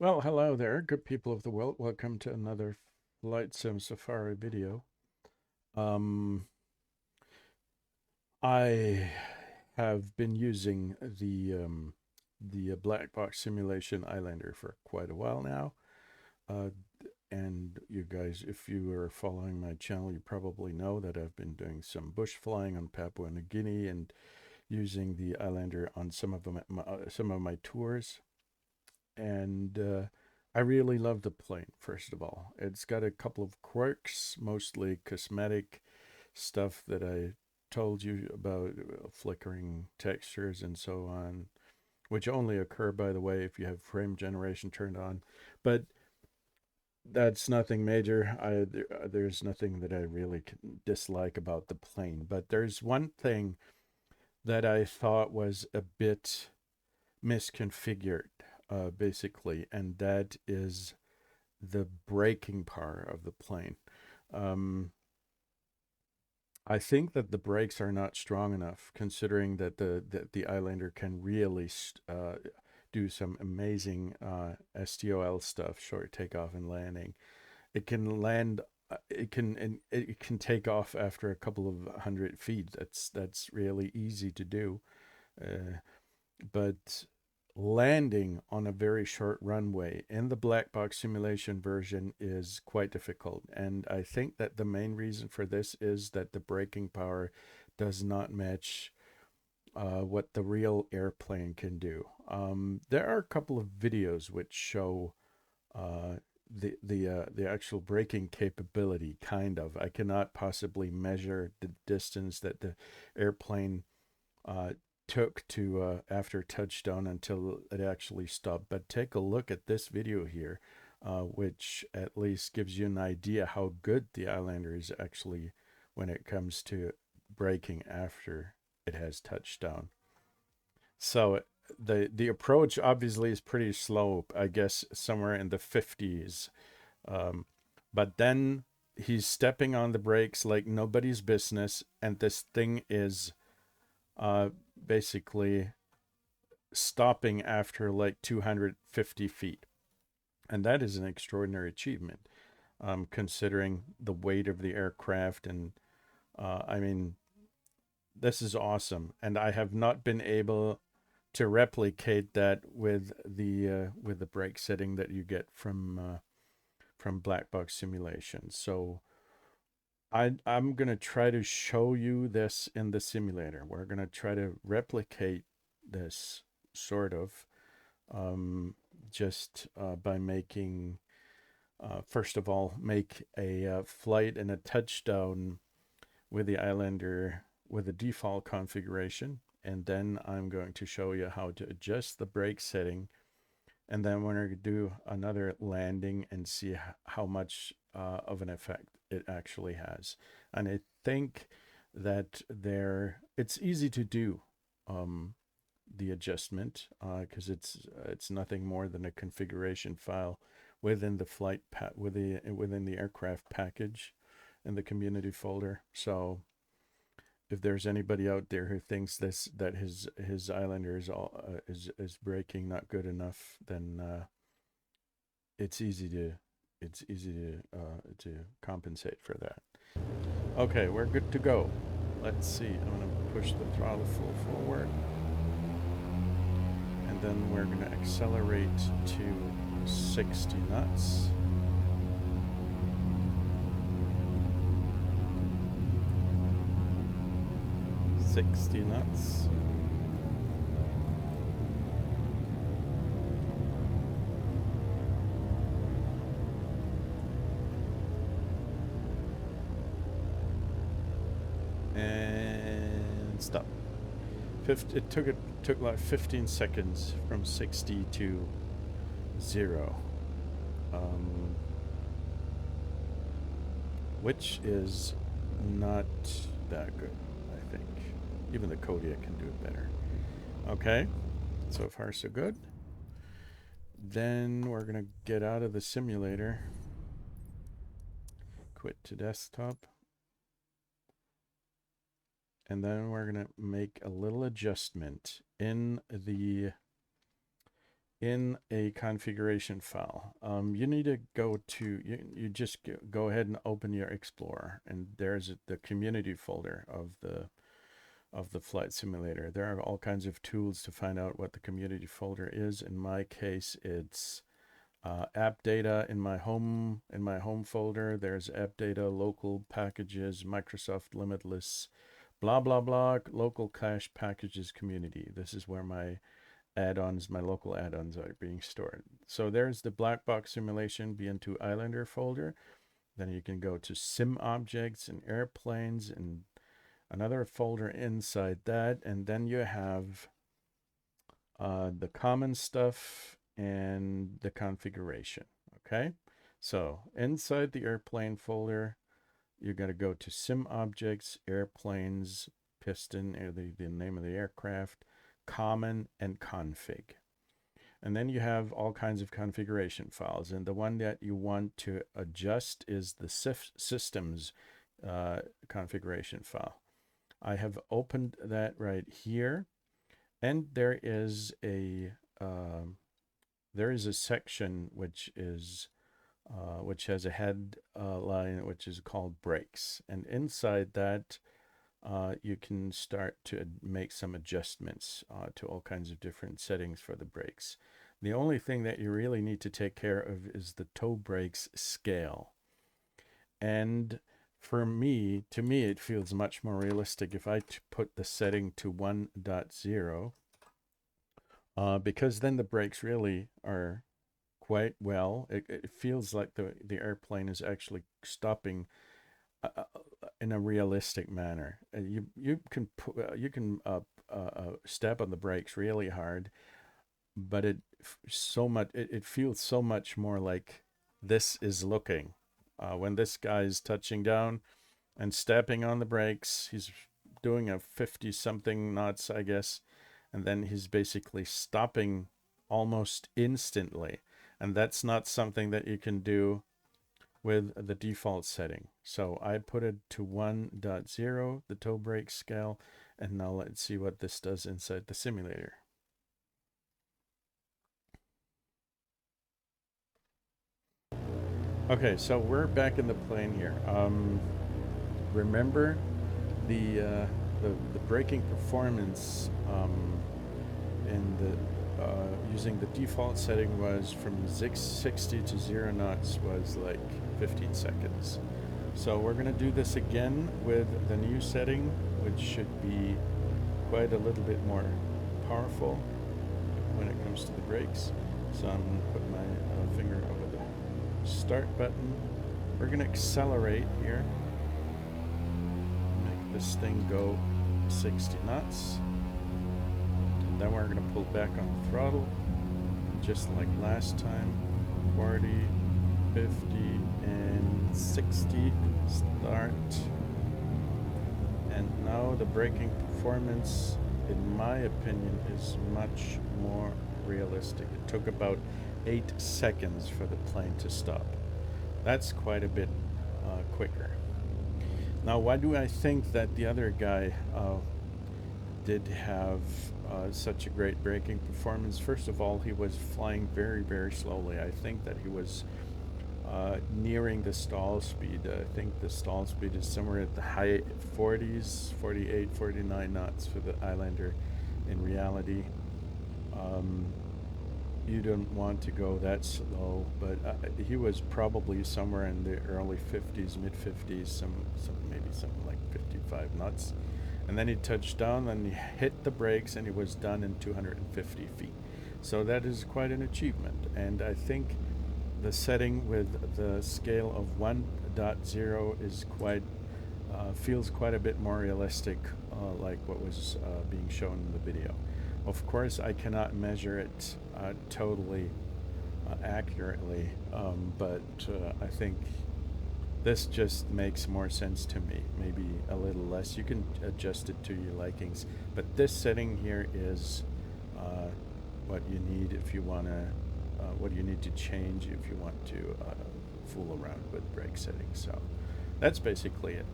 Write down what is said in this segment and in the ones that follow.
Well, hello there, good people of the world. Welcome to another FlightSimSafari video. Um, I have been using the Blackbox Simulation Islander for quite a while now. Uh, and you guys, if you are following my channel, you probably know that I've been doing some bush flying on Papua New Guinea and using the Islander on some of my tours. And I really love the plane. First of all, it's got a couple of quirks, mostly cosmetic stuff that I told you about, flickering textures and so on, which only occur, by the way, if you have frame generation turned on. But that's nothing major. There's nothing that I really dislike about the plane. But there's one thing that I thought was a bit misconfigured, basically, and that is the braking power of the plane. Um, I think that the brakes are not strong enough, considering that the Islander can really do some amazing STOL stuff, short takeoff and landing. It can land. It can take off after a couple of 100 feet. That's really easy to do. Uh, but landing on a very short runway in the black box simulation version is quite difficult. And I think that the main reason for this is that the braking power does not match what the real airplane can do. There are a couple of videos which show uh, the actual braking capability. Kind of. I cannot possibly measure the distance that the airplane uh, took to after touchdown until it actually stopped. But take a look at this video here, which at least gives you an idea how good the Islander is actually when it comes to braking after it has touched down. So the approach obviously is pretty slow, I guess somewhere in the 50s. Um, but then he's stepping on the brakes like nobody's business, and this thing is uh, basically stopping after like 250 feet. And that is an extraordinary achievement, considering the weight of the aircraft. And I mean, this is awesome. And I have not been able to replicate that with the brake setting that you get from Blackbox Simulation. So I'm gonna try to show you this in the simulator. We're gonna try to replicate this sort of um, just by making first of all make a flight and a touchdown with the Islander with a default configuration, and then I'm going to show you how to adjust the brake setting, and then we're going to do another landing and see how much of an effect it actually has. And I think that it's easy to do the adjustment because it's nothing more than a configuration file within the within the aircraft package in the community folder. So if there's anybody out there who thinks that his Islander is braking not good enough, then it's easy to to compensate for that. Okay, we're good to go. Let's see. I'm gonna push the throttle full forward, and then we're gonna accelerate to 60 knots. And stop. It took like 15 seconds from 60 to 0, which is not that good, I think. Even the Kodiak can do it better. Okay, so far so good. Then we're gonna get out of the simulator, quit to desktop, and then we're gonna make a little adjustment in the in a configuration file, you need to go to, you just go ahead and open your Explorer, and there's the community folder of the flight simulator. There are all kinds of tools to find out what the community folder is. In my case, it's app data in my home folder. There's app data, local packages, Microsoft Limitless, blah blah blah, local cache packages community. This is where my add-ons, my local add-ons are being stored. So there's the Blackbox Simulation BN2 Islander folder. Then you can go to Sim Objects and Airplanes and another folder inside that, and then you have the common stuff and the configuration. Okay, so inside the airplane folder, you got to go to Sim Objects, Airplanes, Piston, or the name of the aircraft, Common, and Config. And then you have all kinds of configuration files, and the one that you want to adjust is the systems configuration file. I have opened that right here, and there is a section which has a head line which is called brakes, and inside that you can start to make some adjustments to all kinds of different settings for the brakes. The only thing that you really need to take care of is the toe brakes scale. And to me, it feels much more realistic if I put the setting to 1.0, because then the brakes really are quite well. It feels like the airplane is actually stopping in a realistic manner. You can step on the brakes really hard, but it feels so much more like this is looking. When this guy is touching down and stepping on the brakes, he's doing a 50 something knots, I guess, and then he's basically stopping almost instantly, and that's not something that you can do with the default setting. So I put it to 1.0, the toe brake scale, and now let's see what this does inside the simulator. Okay, so we're back in the plane here. Remember the braking performance in the using the default setting was from 60 to 0 knots was like 15 seconds. So we're going to do this again with the new setting, which should be quite a little bit more powerful when it comes to the brakes. So I'm going to put my finger over the start button. We're going to accelerate here, make this thing go 60 knots. Then we're going to pull back on the throttle, just like last time. 40, 50, and 60. Start. And now the braking performance, in my opinion, is much more realistic. It took about 8 seconds for the plane to stop. That's quite a bit quicker. Now, why do I think that the other guy did have such a great braking performance? First of all, he was flying very, very slowly. I think that he was nearing the stall speed. I think the stall speed is somewhere at the high 40s, 48, 49 knots for the Islander. In reality, you don't want to go that slow, but he was probably somewhere in the early 50s, mid 50s, maybe something like 55 knots. And then he touched down, and he hit the brakes, and he was done in 250 feet. So that is quite an achievement. And I think the setting with the scale of 1.0 is feels quite a bit more realistic, like what was being shown in the video. Of course, I cannot measure it totally accurately, but I think this just makes more sense to me. Maybe a little less. You can adjust it to your likings, but this setting here is what you need if you want to, what you need to change if you want to fool around with brake settings. So that's basically it.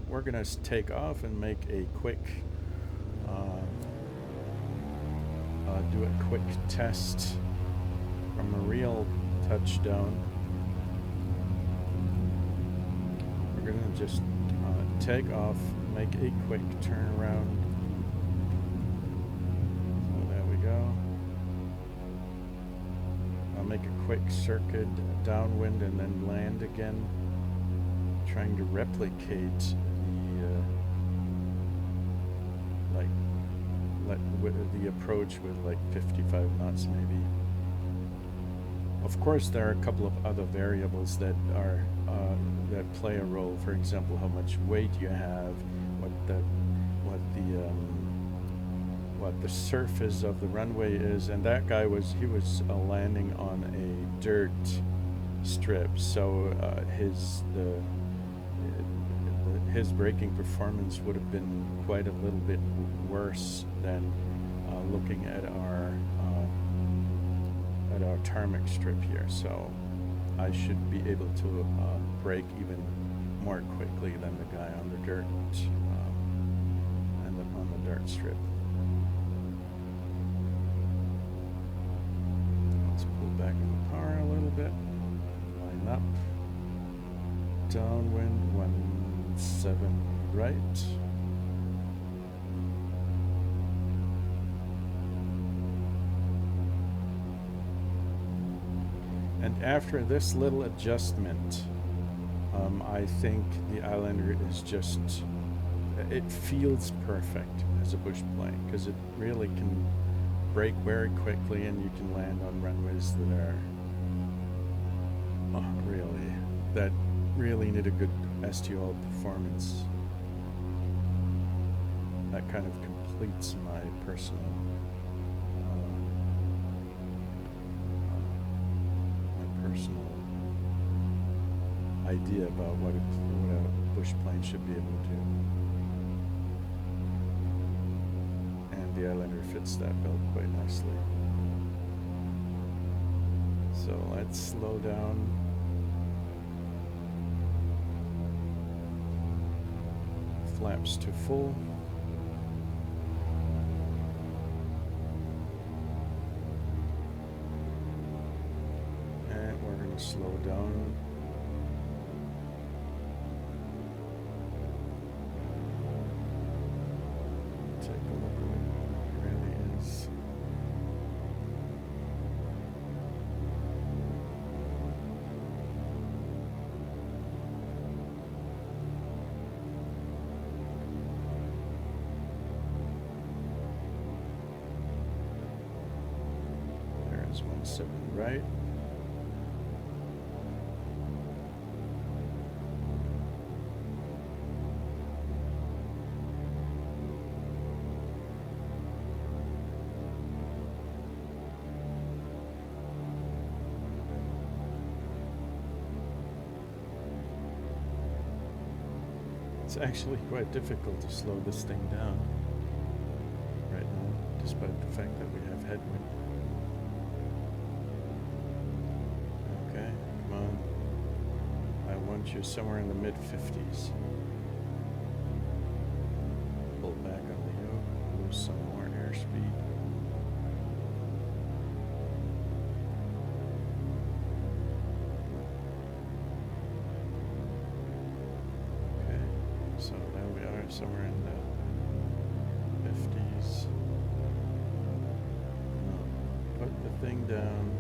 We're going to take off and make a quick, do a quick test from a real touchdown. We're gonna just take off, make a quick turnaround. So there we go. I'll make a quick circuit downwind and then land again, trying to replicate the approach with like 55 knots maybe. Of course, there are a couple of other variables that are that play a role. For example, how much weight you have, what the surface of the runway is, and that guy was landing on a dirt strip, so his braking performance would have been quite a little bit worse than looking at our tarmac strip here. So I should be able to brake even more quickly than the guy on the dirt on the dirt strip. Let's pull back in the car a little bit. Line up. Downwind 17 right. And after this little adjustment, I think the Islander is just, it feels perfect as a bush plane, because it really can brake very quickly and you can land on runways that really need a good STOL performance. That kind of completes my personal idea about what a bush plane should be able to do. And the Islander fits that bill quite nicely. So let's slow down. Flaps to full. And we're going to slow down. Take a look at what it really is. There's 17 right. It's actually quite difficult to slow this thing down right now, despite the fact that we have headwind. Okay, come on. I want you somewhere in the mid-50s. Pull back on the yoke, lose some more airspeed. So there we are, somewhere in the 50s. Put the thing down.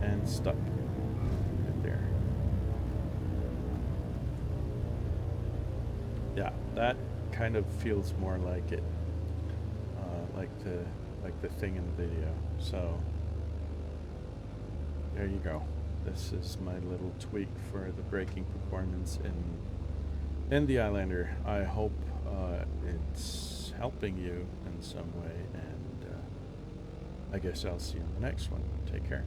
And stop. Right there. Yeah, that kind of feels more like it. Like the thing in the video. So there you go. This is my little tweak for the braking performance in the Islander. I hope it's helping you in some way, and I guess I'll see you in the next one. Take care.